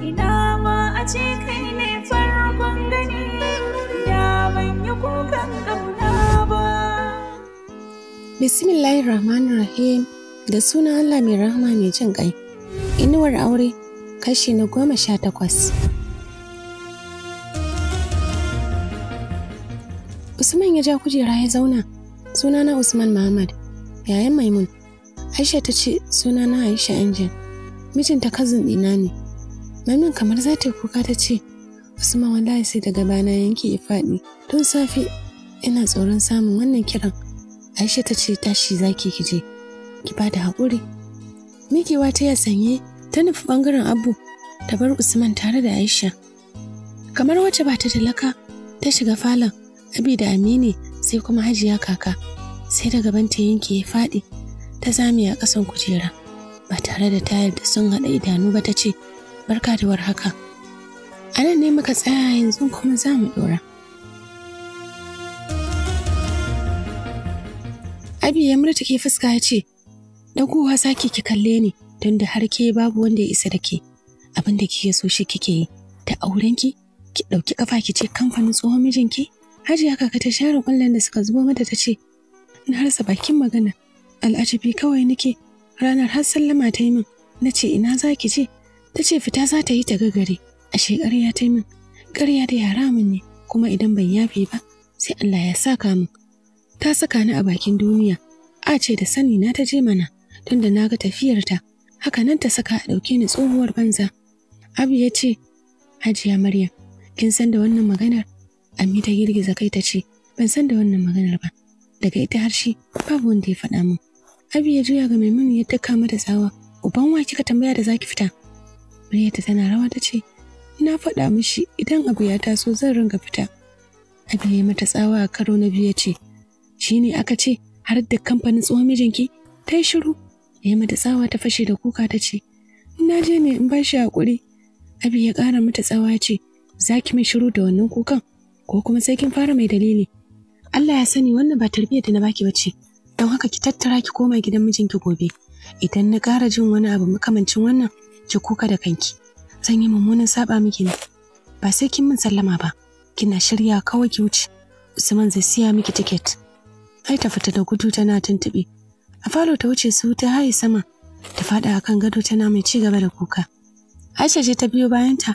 ina ma a ce kai ne farkon gani, da ban yi kukan ƙauna ba. Bismillahirrahmanirrahim, da sunan Allah mai rahama mai jin ƙai. Inuwar aure kashi na 18. Usman ya ja kujera ya zauna. Sunana Usman Muhammad, yayan Maimun. Aisha ta ce sunana Aisha Angel, mijinta cousin ɗina ne. Maimun kamar za ta kuka ta ce, Usman wallahi sai daga bana yanke ya faɗi. Tun safe ina tsoron samun wannan kiran. Aisha ta ce tashi zaki kije, ki ba da haƙuri. Mikewa ta ya sanye ta nufi ɓangaren Abu ta bar Usman tare da Aisha. Kamar wacce ba ta talaka ta shiga falon Abi da Amini sai kuma Hajiya Kaka. Sai da gaban ta yanke ya faɗi ta zame a ƙasan kujera ba tare da tayar da sun haɗa idanu ba ta ce barka da warhaka. A nan ne muka tsaya yanzu kuma za mu ɗora. Abi ya murtuke fuska ya ce dagowa sake ki kalle ni tunda har ke babu wanda ya isa da ke. Abin da kike so shi kike yi, da aurenki ki ɗauki ƙafa ki ce kamfanin tsohon mijinki. Hajiya Kaka ta share ƙwallon da suka zubo mata ta ce na harsa bakin magana, al'ajabi kawai nake. Ranar har sallama ta yi min, na ce ina za ki je? Ta ce fita za ta yi ta gagare. Ashe ƙarya ta yi min, ƙarya da yara min ne, kuma idan ban yafe ba sai Allah ya saka min. Ta saka ni a bakin duniya, a ce da sani na ta je mana, tunda na ga tafiyarta, haka nan ta saka a ɗauke ni tsohuwar banza. Abu ya ce, Hajiya Maryam, kin san da wannan maganar? Ammi ta girgiza kai ta ce, ban san da wannan maganar ba. Daga ita har shi babu wanda ya faɗa min. Abi ya juya ga Maimunu ya daka mata tsawa. Uban wa kika tambaya da zaki fita? Maryata tana rawa ta ce, na faɗa mishi idan abu ya taso zan ringa fita. Abi ya mata tsawa a karo na biyu ya ce, shi ne aka ce har da kamfanin tsohon mijinki? Ta yi shiru. Ya mata tsawa ta fashe da kuka ta ce, na je ne in ba shi haƙuri. Abi ya ƙara mata tsawa ya ce, za ki mai shiru da wannan kukan? Ko kuma sai kin fara mai dalili? Allah ya sani wannan ba tarbiyyar da na baki bace. Don haka ki tattara ki koma gidan mijinki gobe. Idan na ƙara jin wani abu makamancin wannan, ki kuka da kanki. Zan yi mummunan saba miki ne. Ba sai kin min sallama ba. Kina shirya kawai ki wuce. Usman zai siya miki tiket. Ai ta fita da gudu tana tuntuɓe. A falo ta wuce su ta haye sama. Ta faɗa akan gado tana mai ci gaba da kuka. Aisha ce ta biyo bayanta.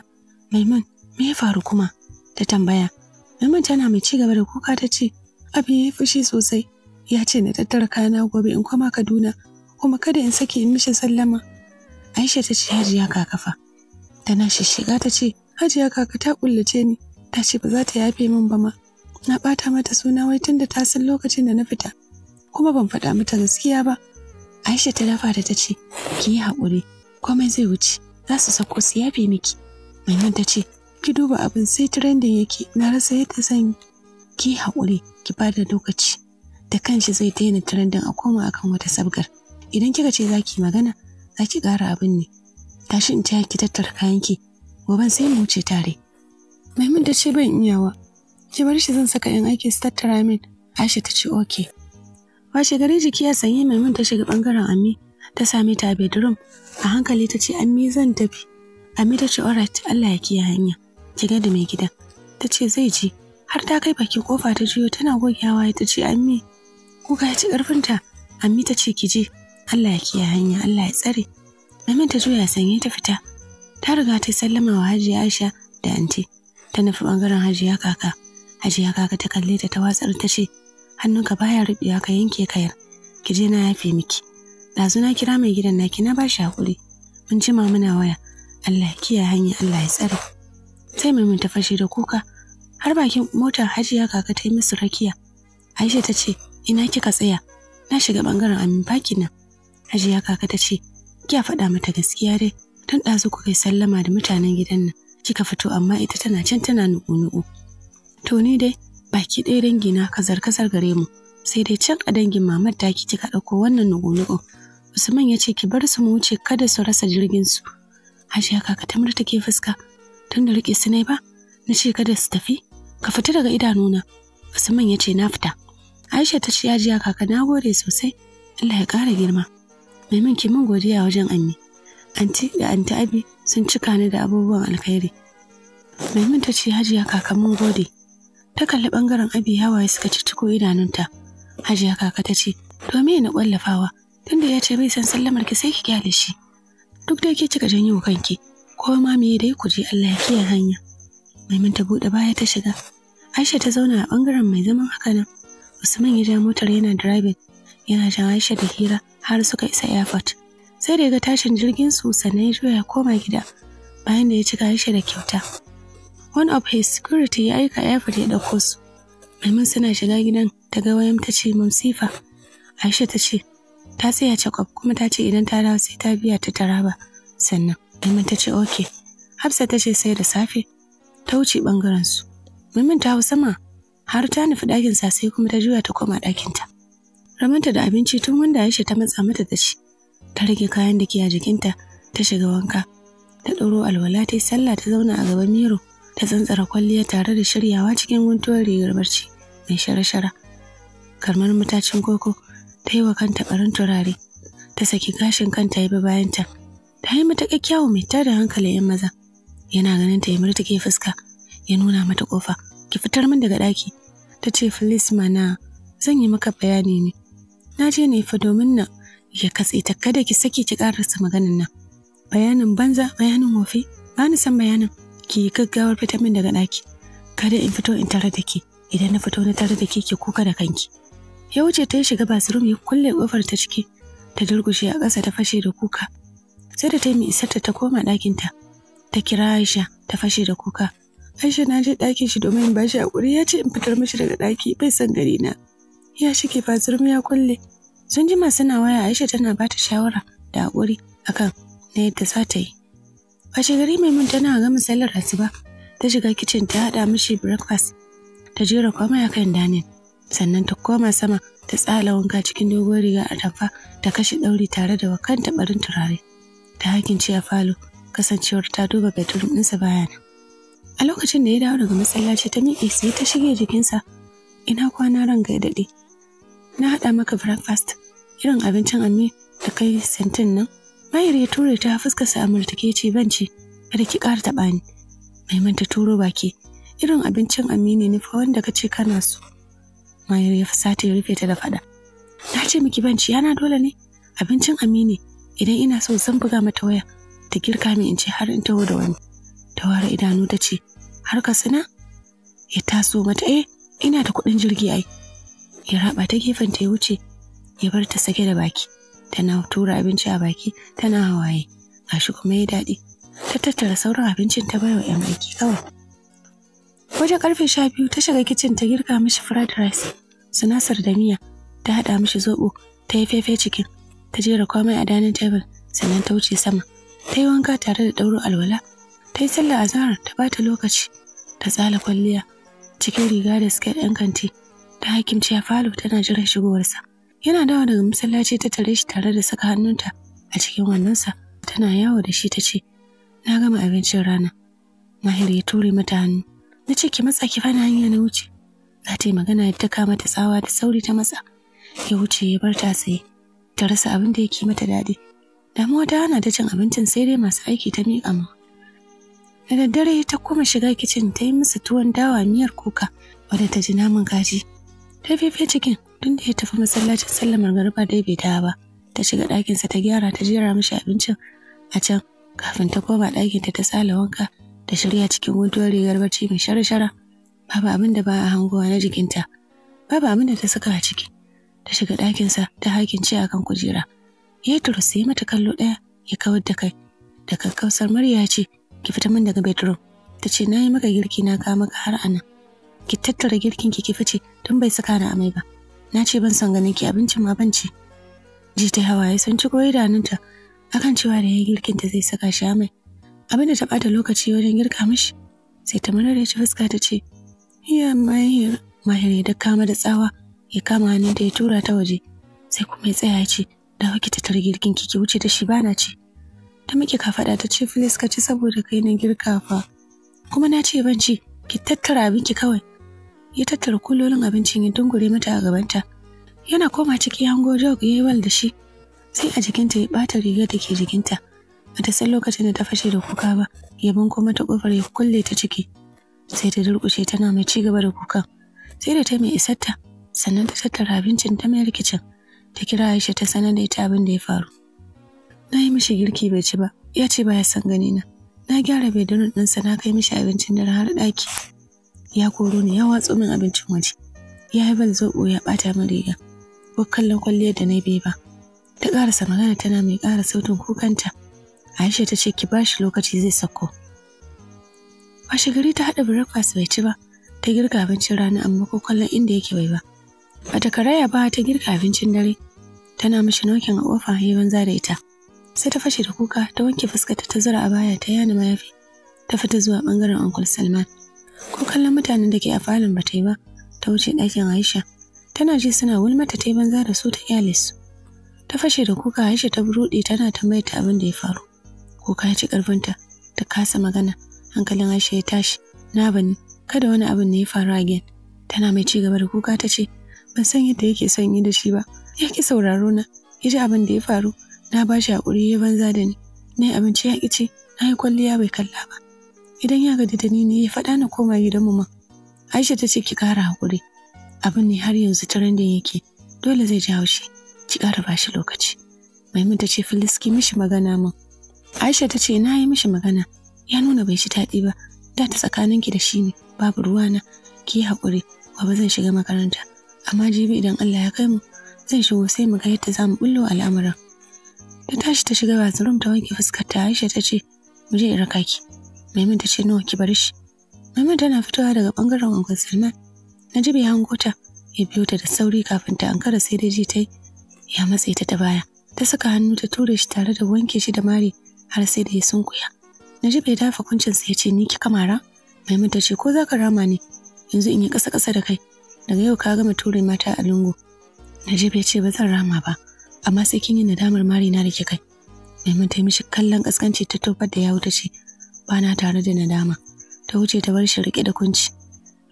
Maimun, me ya faru kuma? Ta tambaya. Maimun tana mai ci gaba da kuka ta ce, Abi ya yi fushi sosai, ya ce na tattara kayana gobe in koma Kaduna, kuma kada in sake in mishi sallama. Aisha ta ce Hajiya Kaka fa. Tana shishiga ta ce, Hajiya Kaka ta kullace ni, ta ce ba za ta yafe min ba ma. Na ɓata mata suna wai tunda ta san lokacin da na fita, kuma ban faɗa mata gaskiya ba. Aisha ta dafa da ta ce, ki yi haƙuri, komai zai wuce, za su sako su yafe miki. Maimun ta ce, ki duba abin sai trending yake, na rasa yadda zan yi. Ki haƙuri, ki bada lokaci, da kanshi zai daina trending a koma akan wata sabgar. Idan kika ce za ki magana, za ki ƙara abin ne. Tashi in ci ki tattara kayanki, goben sai mu wuce tare. Maimun ta ce ban iyawa, ki bar shi zan saka yan aiki su tattara min. Aisha ta ce okay. Washe gari jiki ya sanye Maimun ta shiga ɓangaren Ammi, ta same ta a bedroom. A hankali ta ce Ammi zan tafi. Ammi ta ce alright, Allah ya kiyaye hanya. Ki ga da mai gidan. Ta ce zai ji. Har ta kai bakin kofa ta jiyo tana gogewa ta ce Ammi. Kuka ya ci ƙarfinta. Ammi ta ce ki je. Allah ya kiyaye hanya, Allah ya tsare. Maimun ta juya sanye ta fita. Ta riga ta sallama wa Hajiya Aisha da Anti. Ta nufi ɓangaren Hajiya Kaka. Hajiya Kaka ta kalle ta watsar ta ce, hannunka baya rubewa ka yanke kayar. Ki je na yafe miki. Ɗazu na kira mai gidan naki na ba shi haƙuri. Mun jima muna waya. Allah ya kiyaye hanya, Allah ya tsare. Sai Maimun ta fashe da kuka. Har bakin motar Hajiya Kaka ta yi musu rakiya. Aisha ta ce, ina kika tsaya? Na shiga ɓangaren Amin baki nan. Hajiya Kaka ta ce, kiya faɗa mata gaskiya dai, tun ɗazu ku kai sallama da mutanen gidan nan. Kika fito amma ita tana can tana nuku-nuku. To ni dai, baki ɗaya dangina kazar-kazar gare mu. Sai dai can a dangin mamar taki kika ɗauko wannan nuku-nuku. Usman ya ce ki bar su mu wuce kada su rasa jirgin su. Hajiya Kaka ta murtake fuska. Tun da riƙe su ne ba, na ce kada su tafi. Ka fita daga idanuna. Usman ya ce na fita. Aisha ta ce Hajiya Kaka na gode sosai. Allah ya ƙara girma. Maimun ki min godiya wajen Ammi. Anti da Anti Abi sun cika ni da abubuwan alkhairi. Maimun ta ce Hajiya kaka mun gode. Ta kalli bangaren Abi hawaye suka cicciko idanunta. Hajiya kaka ta ce to me na kwallafawa tunda ya ce bai san sallamar ki sai ki kyale shi. Duk da yake kika janyo kanki ko ma me dai ku je Allah ya kiyaye hanya. Maimun ta bude baya ta shiga. Aisha ta zauna a bangaren mai zaman haka nan. Usman ya ja motar yana driving yana jan Aisha da hira har suka isa airport. Sai da ya ga tashin jirgin su sannan ya juya koma gida bayan da ya cika Aisha da kyauta. One of his security ya aika airport ya dauko su. Maimun suna shiga gidan ta ga wayam ta ce Mamsifa. Aisha ta ce ta tsaya cakwab kuma ta ce idan ta dawo sai ta biya ta Taraba. Sannan Maimun ta ce okay. Hafsa ta ce sai da safe ta wuce bangaren su. Maimun ta hau sama har ta nufi ɗakin sa sai kuma ta juya ta koma ɗakin ta. Ramanta da abinci tun wanda Aisha ta matsa mata ta ci. Ta rage kayan da ke a jikinta ta shiga wanka. Ta ɗauro alwala ta yi sallah ta zauna a gaban miro ta tsantsara kwalliya tare da shiryawa cikin guntuwar rigar barci mai shara-shara. Karmar matacin koko ta yi wa kanta ɓarin turare ta saki gashin kanta ya bi bayanta. Ta yi mata kyakkyawa mai tada hankalin 'yan maza. Yana ganin ta yi murtuke fuska ya nuna mata kofa. Ki fitar min daga ɗaki. Ta ce Filis mana zan yi maka bayani ne. Na je ne fa domin na ya katse ta kada ki saki ki karasa maganin nan. Bayanin banza bayanin wofi ba ni san bayanin. Ki yi gaggawar fitar min daga ɗaki. Kada in fito in tare da ke. Idan na fito na tare da ke ki kuka da kanki. Ya wuce ta yi shiga bathroom ya kulle kofar ta ciki. Ta durgushe a ƙasa ta fashe da kuka. Sai da ta yi isarta ta koma ɗakinta. Ta kira Aisha ta fashe da kuka. Aisha na je ɗakin shi domin in ba shi haƙuri ya ce in fitar mishi daga ɗaki bai san gari na. Ya shige bathroom ya kulle. Sun jima suna waya Aisha tana ba ta shawara da haƙuri akan na yadda za ta yi. Washe gari Maimun tana gama sallar asuba ta shiga kicin ta haɗa mishi breakfast. Ta jera komai a kan danin. Sannan ta koma sama ta tsala wanka cikin dogon riga a tamfa ta kashe ɗauri tare da wakanta ɓarin turare. Ta hakince a falo kasancewar ta duba bedroom ɗinsa baya nan. A lokacin da ya dawo daga masallaci ta miƙe sai ta shige jikinsa. Ina kwana ran ga daɗe. Na haɗa maka breakfast irin abincin ammi da kai sentin nan. Mayar ya ture ta fuskarsa a murtuke ce ban ci kada ki ƙara taɓa ni. Maimun ta turo baki irin abincin ammi ne fa wanda ka ce kana so. Mayar ya fusata ya rufe ta da faɗa. Na ce miki ban ci yana dole ne abincin ammi ne idan ina so zan buga mata waya ta girka min in ce har in taho da wani. Ta ware idanu ta ce har ka sina? Ya taso mata ina da kuɗin jirgi ai. Ya raba ta gefen ta ya wuce ya bar ta sake da baki. Tana tura abinci a baki tana hawaye gashi kuma ya daɗi. Ta tattara sauran abincin ta baiwa 'yan aiki kawai. Wajen karfe 12 ta shiga kicin ta girka mishi fried rice sinasar da miya ta haɗa mishi zoɓo ta yi fefe cikin ta jera komai a dining table sannan ta wuce sama ta yi wanka tare da ɗauro alwala ta yi sallah azahar ta bata lokaci ta tsala kwalliya cikin riga da skirt ɗan kanti ta hakimci a falo tana jiran shigowarsa. Yana dawo daga masallaci ta tare shi tare da saka hannunta a cikin wandonsa tana yawo da shi ta ce na gama abincin rana. Mahir ya ture mata hannu. Na ce ki matsa ki fana hanya na wuce. Za ta yi magana ta kama ta tsawa da sauri ta matsa. Ya wuce ya bar ta tsaye. Ta rasa abin da yake mata daɗi. Damuwa ta hana ta cin abincin sai dai masu aiki ta miƙa mu. Da daddare ta koma shiga kicin ta yi musu tuwon dawa miyar kuka wadda ta ji naman kaji. Ta fefe cikin tun da ya tafi masallacin sallar magariba dai bai dawo ba. Ta shiga ɗakinsa ta gyara ta jera mishi abincin a can kafin ta koma ɗakinta ta tsala wanka ta shirya cikin guntuwar rigar barci mai shara-shara. Babu abin da ba a hangowa na jikinta. Babu abin da ta saka a ciki. Ta shiga ɗakinsa ta hakince a kan kujera. Ya yi turus ya mata kallo ɗaya ya kawar da kai. Da kakkausar murya ce ki fita min daga bedroom. Ta ce na yi maka girki na kawo maka har anan. Ki tattara girkin ki fice tun bai saka ni amai ba. Na ce ban son ganin ki abincin ma ban ci. Ji ta hawaye sun ci goyi idanunta akan cewa da ya yi girkin ta zai saka shi amai. Abin da ta ɓata lokaci wajen girka mishi sai ta murar da ci fuska ta ce ya Mahir ya da kama da tsawa ya kama hannunta ya tura ta waje sai kuma ya tsaya ya ce dawo ki tattara girkin ki wuce da shi bana ci. Ta miƙe kafaɗa ta ce Filis ka ci saboda kai na girka fa kuma na ce ban ci ki tattara abinki kawai. Ya tattara kulolin abincin ya dungure mata a gabanta. Yana koma ciki hango jog ya yi wal da shi sai a jikinta ya ɓata rigar da ke jikinta Bata san lokacin da ta fashe da kuka ba, ya banko mata kofar ya kulle ta ciki. Sai ta durƙushe tana mai ci gaba da kukan. Sai da ta mai isarta, sannan ta tattara abincin ta mayar kicin. Ta kira Aisha ta sanar da ita abin da ya faru. Na yi mishi girki bai ci ba, ya ce baya son gani na. Na gyara bedroom ɗinsa na kai mishi abincin dare har ɗaki. Ya koro ni ya watso min abincin waje. Ya yi bal zoɓo ya ɓata min riga. Ko kallon kwalliyar da na bai ba. Ta ƙarasa magana tana mai ƙara sautin kukanta. Aisha ta ce ki bashi lokaci zai sauko. Washe gari ta haɗa breakfast bai ci ba. Ta girka abincin rana amma ko kallon inda yake bai ba. Bata karaya ba ta girka abincin dare. Tana mishi nokin a ƙofa ya banza da ita. Sai ta fashe da kuka ta wanke fuskarta ta zura a baya ta yana mayafi. Ta fita zuwa ɓangaren Uncle Salman. Ko kallon mutanen da ke a falon ba ta yi ba. Ta wuce ɗakin Aisha. Tana ji suna wulmata ta yi banza da su ta iyale su. Ta fashe da kuka Aisha ta buruɗe tana tambayar ta abin da ya faru. Kuka ya ci ƙarfinta. Ta kasa magana. Hankalin Aisha ya tashi. Na bani. Kada wani abin ne ya faru again. Tana mai ci gaba da kuka ta ce, ban san yadda yake son yi da shi ba. Ya ki sauraro na. Ya ji abin da ya faru. Na ba shi haƙuri ya banza da ni. Na yi abinci ya ƙi ci. Na yi kwalliya bai kalla ba. Idan ya gaji da ni ne ya faɗa na koma gidanmu ma. Aisha ta ce ki ƙara haƙuri. Abin ne har yanzu trending yake. Dole zai ji haushi. Ki ƙara ba shi lokaci. Maimun ta ce Filis ki mishi magana min. Aisha ta ce na yi mishi magana. Ya nuna bai shi daɗi ba. Da ta tsakaninki da shi ne. Babu ruwana. Ki yi haƙuri. Gobe zan shiga makaranta. Amma jibi idan Allah ya kai mu zan shigo sai mu ga yadda za mu bullo al'amuran. Ta tashi ta shiga bathroom ta wanke fuskar ta. Aisha ta ce mu je in raka ki. Maimun ta ce nawa ki bar shi. Maimun tana fitowa daga bangaren Uncle Salman. Najibu ya hango ta ya biyo ta da sauri kafin ta ankara sai dai ji ta yi. Ya matse ta ta baya. Ta saka hannu ta ture shi tare da wanke shi da mari har sai da ya sunkuya. Najibu ya dafa kuncinsa ya ce ni ki kamara. Maimun ta ce ko za ka rama ne yanzu in yi ƙasa-ƙasa da kai. Daga yau ka gama ture mata a lungu. Najibu ya ce ba zan rama ba amma sai kin yi nadamar mari na da ke kai. Maimun ta yi mishi kallon ƙasƙanci ta tofar da yawu ta ce ba na tare da nadama. Ta wuce ta bar shi riƙe da kunci.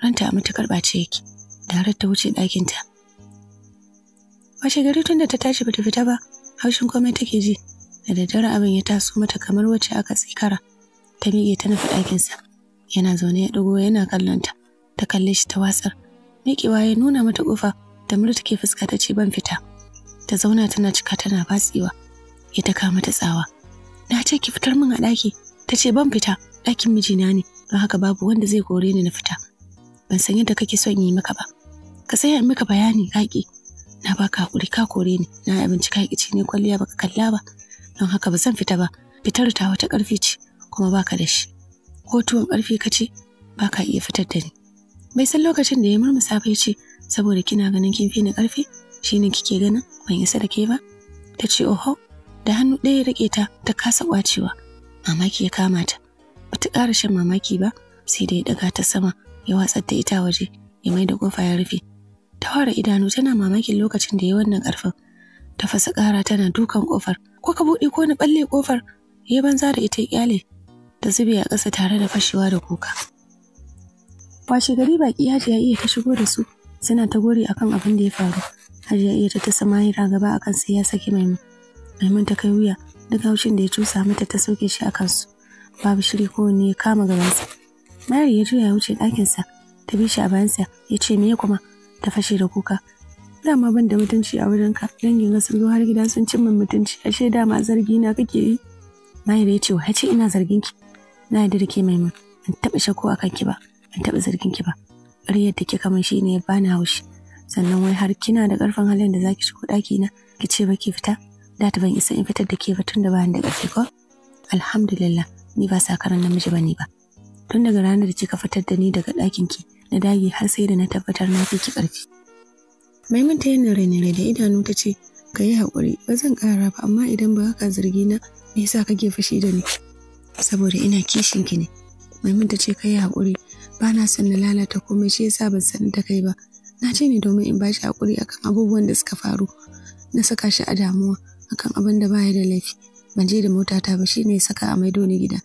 Ranta a matuƙar ɓace yake. Da har ta wuce ɗakinta. Washe gari tun da ta tashi bata fita ba, haushin komai take ji. Da daddare abin ya taso mata kamar wacce aka tsikara. Ta miƙe ta nufi ɗakinsa. Yana zaune ya ɗago yana kallonta. Ta kalle shi ta watsar. Miƙewa ya nuna mata ƙofa da murta ke fuska ta ce ban fita. Ta zauna tana cika tana batsewa. Ya taka mata tsawa. Na ce ki fitar min a ɗaki. Ta ce ban fita. Ɗakin mijina ne. Don haka babu wanda zai kore ni na fita. Ban san yadda kake son yi maka ba. Ka saya in maka bayani kaki. Na baka hakuri ka kore ni. Na yi abinci kaki ce ne kwalliya baka kalla ba. Don haka ba zan fita ba. Fitar ta wata ƙarfi ce kuma baka da shi. Ko tuwon ƙarfi ka ce baka iya fitar da ni. Bai san lokacin da ya murmusa bai ce saboda kina ganin kin fi ni ƙarfi shine kike ganin ban isa da ke ba. Ta ce oho da hannu ɗaya ya rike ta ta kasa kwacewa. Mamaki ya kama ta. Bata ƙara shan mamaki ba sai da ya ɗaga ta sama ya watsar da ita waje ya mai da ƙofa ya rufe. Ta fara idanu tana mamakin lokacin da ya wannan ƙarfin. Ta fasa ƙara tana dukan ƙofar. Ko ka buɗe ko na ɓalle ƙofar ya banza da ita ƙyale. Ta zube a ƙasa tare da fashewa da kuka. Washe gari baƙi Hajiya iya ta shigo da su suna ta gori akan abin da ya faru. Hajiya iya ta tasa Mahira gaba akan sai ya saki Maimun. Maimun ta kai wuya duk haushin da ya cusa mata ta sauke shi a kansu. Babu shiri kowanne ya kama gabansa. Mari ya juya ya wuce ɗakinsa ta bi shi a bayansa ya ce me kuma ta fashe da kuka. Dama ban da mutunci a wurinka dangin sun zo har gida sun cin min mutunci ashe dama zargi na kake yi. Mahira ya ce wa ce ina zargin ki. Na yarda da ke Maimun ban taɓa shakku a kanki ba ban taɓa zargin ki ba. Ƙaryar da kika min shine ya bani haushi. Sannan wai har kina da ƙarfin halin da zaki shigo ɗaki na ki ce ba ki fita. Da ta ban isa in fitar da ke ba tun da ba da ƙarfi ko. Alhamdulillah ni ba sakaran namiji bane ba. Tun daga ranar da kika fitar da ni daga ɗakin ki na dage har sai da na tabbatar na fi ki ƙarfi. Maimun ta yin rene da idanu ta ce ka yi haƙuri ba zan ƙara ba amma idan ba haka zargi na me yasa kake fushi da ni saboda ina kishin ki ne. Maimun ta ce ka yi haƙuri ba na son na lalata komai shi yasa ban sanar da kai ba. Na ce ne domin in ba shi haƙuri akan abubuwan da suka faru na saka shi a damuwa akan abin da baya da laifi. Ban je da motata ba shine ya saka a maido ni gida.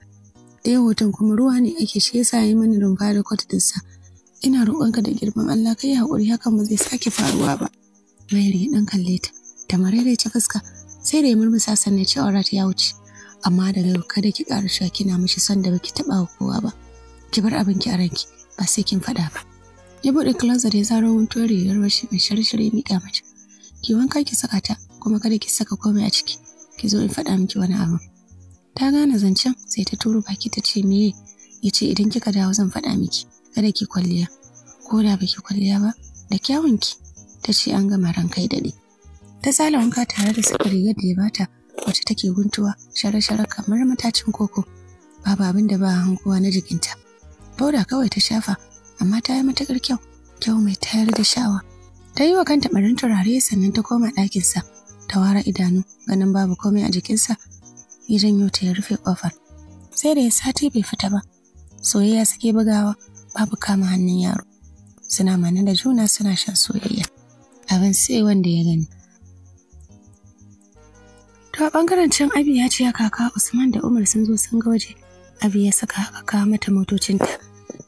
Ɗaya hoton kuma ruwa ne ake shi yasa yi mani rumfa da kwat dinsa. Ina roƙonka da girman Allah kai haƙuri hakan ba zai sake faruwa ba. Mayar ya ɗan kalle ta. Ta maraice fuska sai da ya murmusa sannan ce aurat ya wuce. amma daga yau kada ki ƙara sha kina mishi son da baki taɓa wa kowa ba. Ki bar abin ki a ranki ba sai kin faɗa ba. Ya buɗe closet ya zaro wuntuwar rigar bashi mai shirye-shirye miƙa mata. Ki wanka ki saka ta kuma kada ki saka komai a ciki. Ki zo in faɗa miki wani abu. Ta gane zancen sai ta turo baki ta ce meye? Ya ce idan kika dawo zan faɗa miki. Kada ki kwalliya. Ko da baki kwalliya ba da kyawunki. Ta ce an gama ran kai daɗe. Ta tsala wanka tare da saka rigar da ya bata wacce take guntuwa shara-shara kamar matacin koko. Babu abin da ba hanguwa na jikinta. Bauda kawai ta shafa amma ta yi matuƙar kyau. Kyau mai tayar da sha'awa. Ta yi wa kanta ɓarin turare sannan ta koma ɗakinsa. Ta ware idanu ganin babu komai a jikinsa. Ya janyo ta ya rufe ƙofar. Sai da ya sati bai fita ba. Soyayya suke bugawa babu kama hannun yaro. Suna mana da juna suna shan soyayya. Abin sai wanda ya gani. To a ɓangaren can Abi ya ce ya kaka Usman da Umar sun zo sun ga waje. Abi ya saka aka kawo mata motocinta.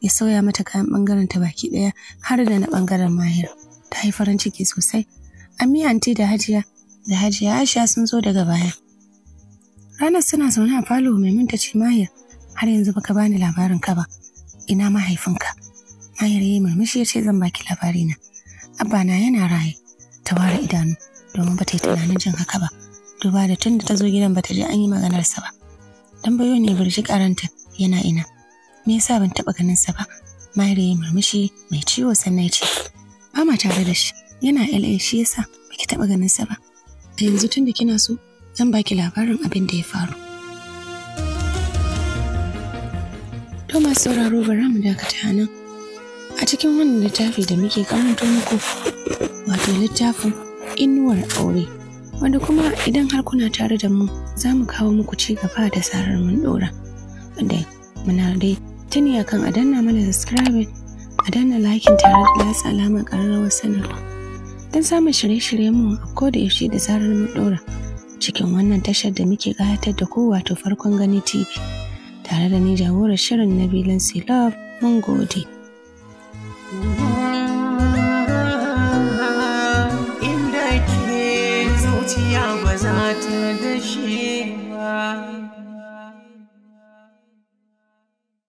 Ya sauya mata kayan ɓangaren ta baki ɗaya har da na ɓangaren Mahir. Ta yi farin ciki sosai. Ami anti da Hajiya Aisha sun zo daga baya. Ranar suna zaune a falo Maimun ta ce Mahir har yanzu baka bani labarin ka ba. Ina mahaifinka? Mahir ya yi murmushi ya ce zan baki labari na. Abba na yana raye. Ta ware idanu domin bata yi tunanin jin haka ba. Duba da tun da ta zo gidan bata je an yi maganarsa ba. Tambayo ne birji karanta yana ina. Me yasa ban taɓa ganin sa ba? Mahir ya yi murmushi mai ciwo sannan ya ce ba ma tare da shi. Yana LA shi yasa baki taɓa ganin sa ba. A yanzu tun da kina so zan baki labarin abin da ya faru. To masu sauraro bari mu dakata nan. A cikin wannan littafi da muke karanto muku wato littafin Inuwar Aure. Wanda kuma idan har kuna tare da mu za mu kawo muku ci gaba da zarar mun dora. Wanda muna dai tuni akan a danna mana subscribe, a danna liking tare da latsa alamar ƙararrawar sanarwa. Don samun shirye-shiryen mu a koda yaushe da zarar mun dora cikin wannan tashar da muke gabatar da ku wato Farkon Gani TV. Tare da ni jagorar shirin Nabilan Silab mun gode. Inda ke zuciya ba za ta dashe ba.